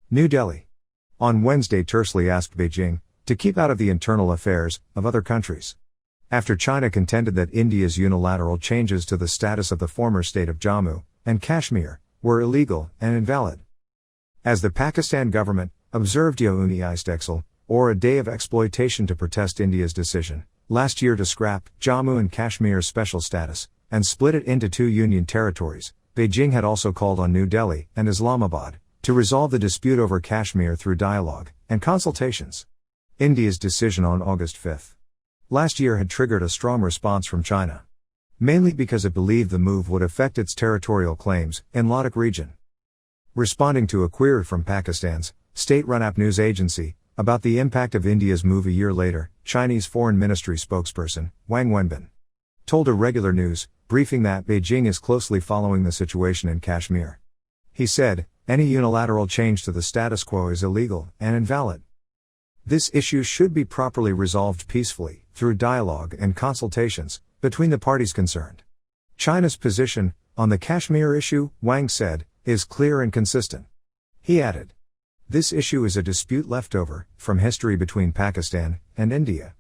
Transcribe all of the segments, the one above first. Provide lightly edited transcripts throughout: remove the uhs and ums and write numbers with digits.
New Delhi. On Wednesday tersely asked Beijing to keep out of the internal affairs of other countries, after China contended that India's unilateral changes to the status of the former state of Jammu and Kashmir were illegal and invalid. As the Pakistan government observed Yaum-e-Istehsal, or a day of exploitation, to protest India's decision last year to scrap Jammu and Kashmir's special status and split it into two union territories, Beijing had also called on New Delhi and Islamabad to resolve the dispute over Kashmir through dialogue and consultations. India's decision on August 5 last year had triggered a strong response from China, mainly because it believed the move would affect its territorial claims in Ladakh region. Responding to a query from Pakistan's state-run app news agency about the impact of India's move a year later, Chinese Foreign Ministry spokesperson Wang Wenbin told a regular news briefing that Beijing is closely following the situation in Kashmir. He said, "Any unilateral change to the status quo is illegal and invalid. This issue should be properly resolved peacefully, through dialogue and consultations, between the parties concerned. China's position on the Kashmir issue," Wang said, "is clear and consistent." He added, "This issue is a dispute left over from history between Pakistan and India.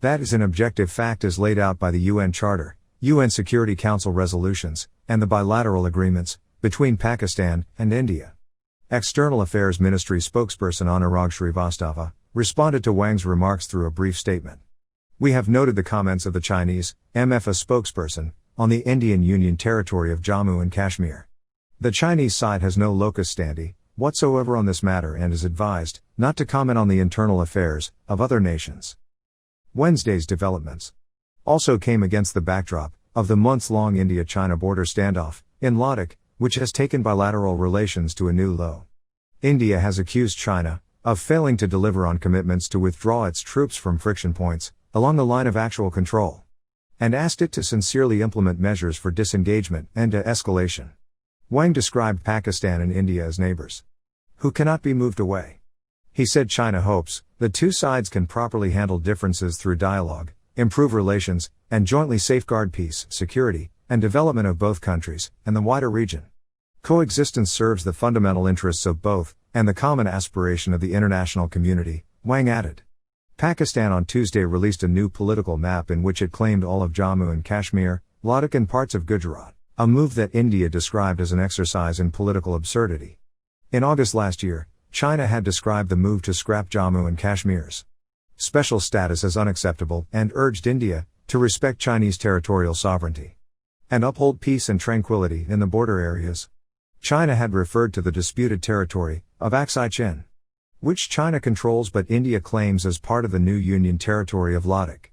That is an objective fact as laid out by the UN Charter, UN Security Council resolutions, and the bilateral agreements between Pakistan and India." External Affairs Ministry spokesperson Anurag Srivastava responded to Wang's remarks through a brief statement. "We have noted the comments of the Chinese MFA spokesperson on the Indian Union territory of Jammu and Kashmir. The Chinese side has no locus standi whatsoever on this matter and is advised not to comment on the internal affairs of other nations." Wednesday's developments also came against the backdrop of the months-long India-China border standoff in Ladakh, which has taken bilateral relations to a new low. India has accused China of failing to deliver on commitments to withdraw its troops from friction points along the line of actual control, and asked it to sincerely implement measures for disengagement and de-escalation. Wang described Pakistan and India as neighbors who cannot be moved away. He said China hopes the two sides can properly handle differences through dialogue, improve relations, and jointly safeguard peace, security, and development of both countries and the wider region. Coexistence serves the fundamental interests of both and the common aspiration of the international community, Wang added. Pakistan on Tuesday released a new political map in which it claimed all of Jammu and Kashmir, Ladakh and parts of Gujarat, a move that India described as an exercise in political absurdity. In August last year, China had described the move to scrap Jammu and Kashmir's special status as unacceptable and urged India to respect Chinese territorial sovereignty and uphold peace and tranquility in the border areas. China had referred to the disputed territory of Aksai Chin, which China controls but India claims as part of the new Union territory of Ladakh.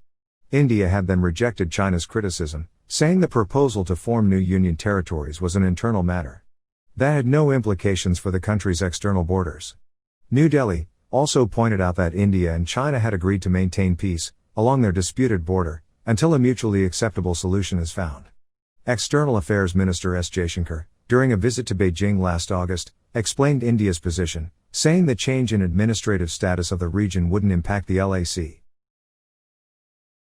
India had then rejected China's criticism, saying the proposal to form new Union territories was an internal matter that had no implications for the country's external borders. New Delhi also pointed out that India and China had agreed to maintain peace along their disputed border until a mutually acceptable solution is found. External Affairs Minister S. Jaishankar, during a visit to Beijing last August, explained India's position, saying the change in administrative status of the region wouldn't impact the LAC.